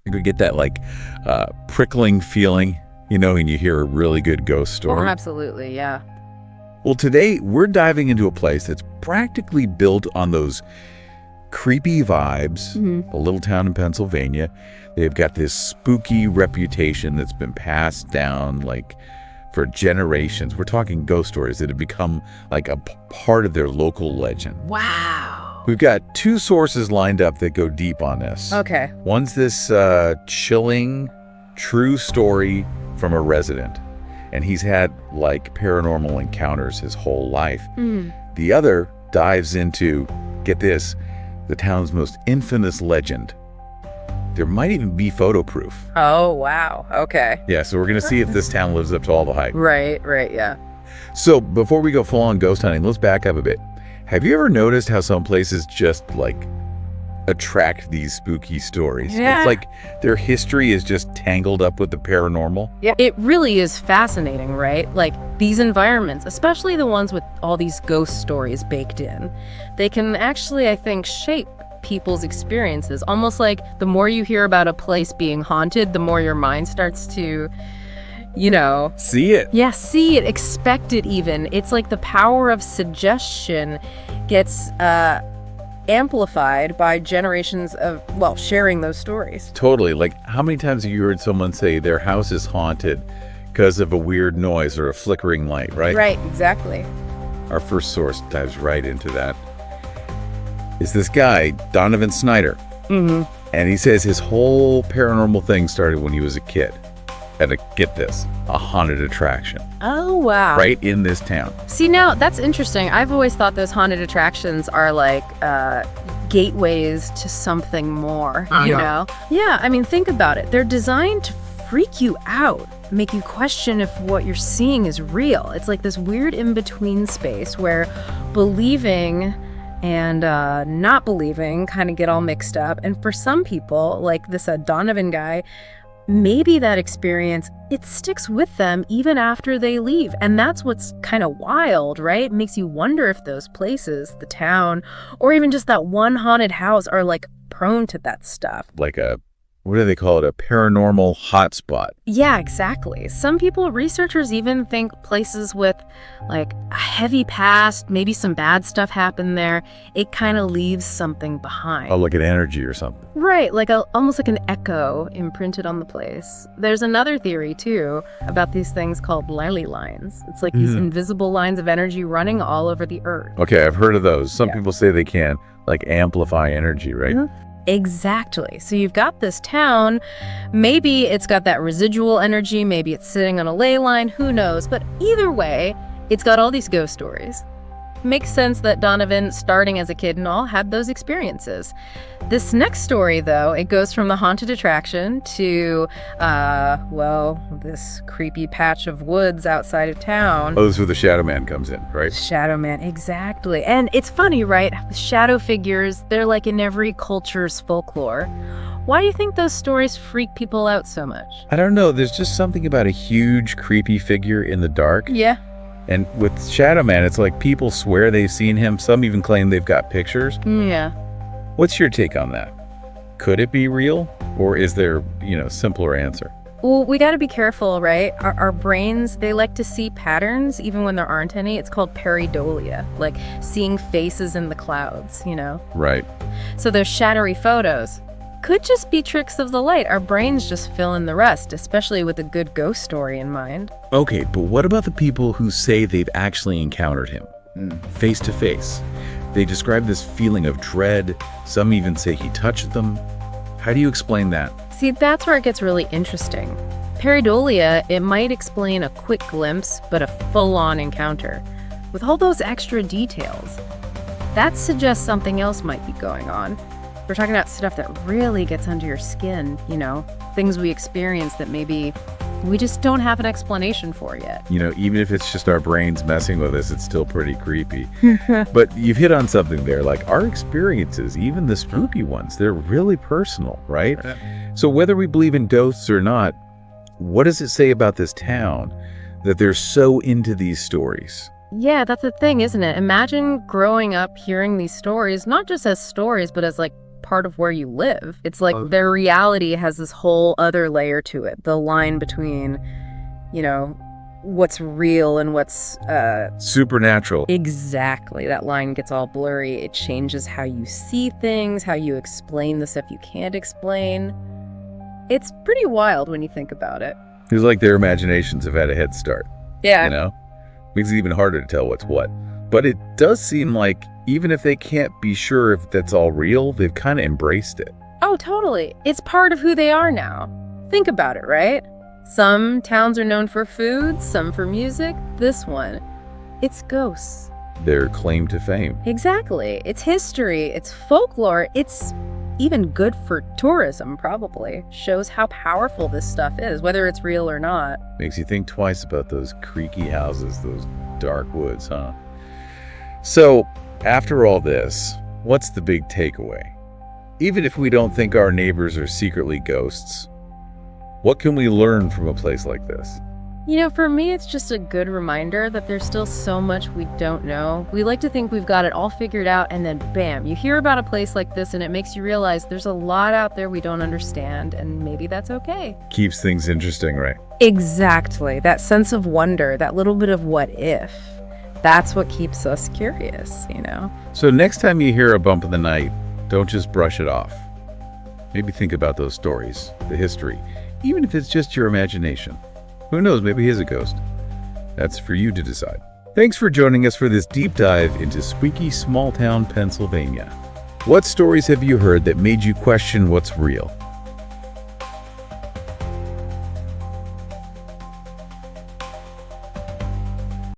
You could get that like prickling feeling, when you hear a really good ghost story. Oh, absolutely, yeah. Well, today we're diving into a place that's practically built on those creepy vibes, a little town in Pennsylvania. They've got this spooky reputation that's been passed down like for generations. We're talking ghost stories that have become like a part of their local legend. Wow. We've got two sources lined up that go deep on this. Okay. One's this chilling, true story from a resident, and he's had like paranormal encounters his whole life. The other dives into, get this, the town's most infamous legend. There might even be photo proof. Oh, wow. Okay. Yeah, so we're going to see if this town lives up to all the hype. Right, yeah. So before we go full on ghost hunting, let's back up a bit. Have you ever noticed how some places just like attract these spooky stories? Yeah. It's like their history is just tangled up with the paranormal. Yeah, it really is fascinating, right? Like these environments, especially the ones with all these ghost stories baked in, they can actually, I think, shape people's experiences. Almost like the more you hear about a place being haunted, the more your mind starts to, See it. Yeah, see it, expect it even. It's like the power of suggestion gets amplified by generations of, sharing those stories. Totally. Like, how many times have you heard someone say their house is haunted because of a weird noise or a flickering light, right? Right, exactly. Our first source dives right into that. Is this guy, Donovan Snyder. And he says his whole paranormal thing started when he was a kid. And get this, a haunted attraction. Oh, wow. Right in this town. See, now, that's interesting. I've always thought those haunted attractions are like gateways to something more, you know? Yeah, I mean, think about it. They're designed to freak you out, make you question if what you're seeing is real. It's like this weird in-between space where believing and not believing kind of get all mixed up. And for some people, like this Donovan guy, maybe that experience, it sticks with them even after they leave. And that's what's kind of wild, right? It makes you wonder if those places, the town, or even just that one haunted house are like prone to that stuff. Like what do they call it? A paranormal hotspot. Yeah, exactly. Some people, researchers even think places with like a heavy past, maybe some bad stuff happened there, it kind of leaves something behind. Oh, like an energy or something. Right, like almost like an echo imprinted on the place. There's another theory too about these things called ley lines. It's like these invisible lines of energy running all over the earth. Okay, I've heard of those. Some people say they can like amplify energy, right? Exactly. So you've got this town, maybe it's got that residual energy, maybe it's sitting on a ley line, who knows? But either way, it's got all these ghost stories. Makes sense that Donovan, starting as a kid and all, had those experiences. This next story, though, it goes from the haunted attraction to, this creepy patch of woods outside of town. Oh, this is where the Shadow Man comes in, right? Shadow Man, exactly. And it's funny, right? Shadow figures, they're like in every culture's folklore. Why do you think those stories freak people out so much? I don't know. There's just something about a huge, creepy figure in the dark. Yeah. And with Shadow Man, it's like people swear they've seen him. Some even claim they've got pictures. Yeah. What's your take on that? Could it be real? Or is there, simpler answer? Well, we got to be careful, right? Our brains, they like to see patterns even when there aren't any. It's called pareidolia, like seeing faces in the clouds, Right. So those shadowy photos could just be tricks of the light. Our brains just fill in the rest, especially with a good ghost story in mind. Okay, but what about the people who say they've actually encountered him face to face? They describe this feeling of dread. Some even say he touched them. How do you explain that? See, that's where it gets really interesting. Pareidolia, it might explain a quick glimpse, but a full-on encounter. With all those extra details, that suggests something else might be going on. We're talking about stuff that really gets under your skin, things we experience that maybe we just don't have an explanation for yet. Even if it's just our brains messing with us, it's still pretty creepy. But you've hit on something there, like our experiences, even the spooky ones, they're really personal, right? So whether we believe in ghosts or not, what does it say about this town that they're so into these stories? Yeah, that's the thing, isn't it? Imagine growing up hearing these stories, not just as stories, but as like part of where you live. It's like their reality has this whole other layer to it. The line between, you know, what's real and what's supernatural. Exactly. That line gets all blurry. It changes how you see things, how you explain the stuff you can't explain. It's pretty wild when you think about it. It's like their imaginations have had a head start. Yeah. You know? Makes it even harder to tell what's what. But it does seem like even if they can't be sure if that's all real, they've kind of embraced it. Oh, totally. It's part of who they are now. Think about it, right? Some towns are known for food, some for music. This one, it's ghosts. Their claim to fame. Exactly. It's history, it's folklore, it's even good for tourism, probably. Shows how powerful this stuff is, whether it's real or not. Makes you think twice about those creaky houses, those dark woods, huh? So, after all this, what's the big takeaway? Even if we don't think our neighbors are secretly ghosts, what can we learn from a place like this? You know, for me, it's just a good reminder that there's still so much we don't know. We like to think we've got it all figured out, and then bam, you hear about a place like this and it makes you realize there's a lot out there we don't understand, and maybe that's okay. Keeps things interesting, right? Exactly. That sense of wonder, that little bit of what if, that's what keeps us curious, you know? So next time you hear a bump in the night, don't just brush it off. Maybe think about those stories, the history, even if it's just your imagination. Who knows, maybe he's a ghost. That's for you to decide. Thanks for joining us for this deep dive into spooky small town Pennsylvania. What stories have you heard that made you question what's real?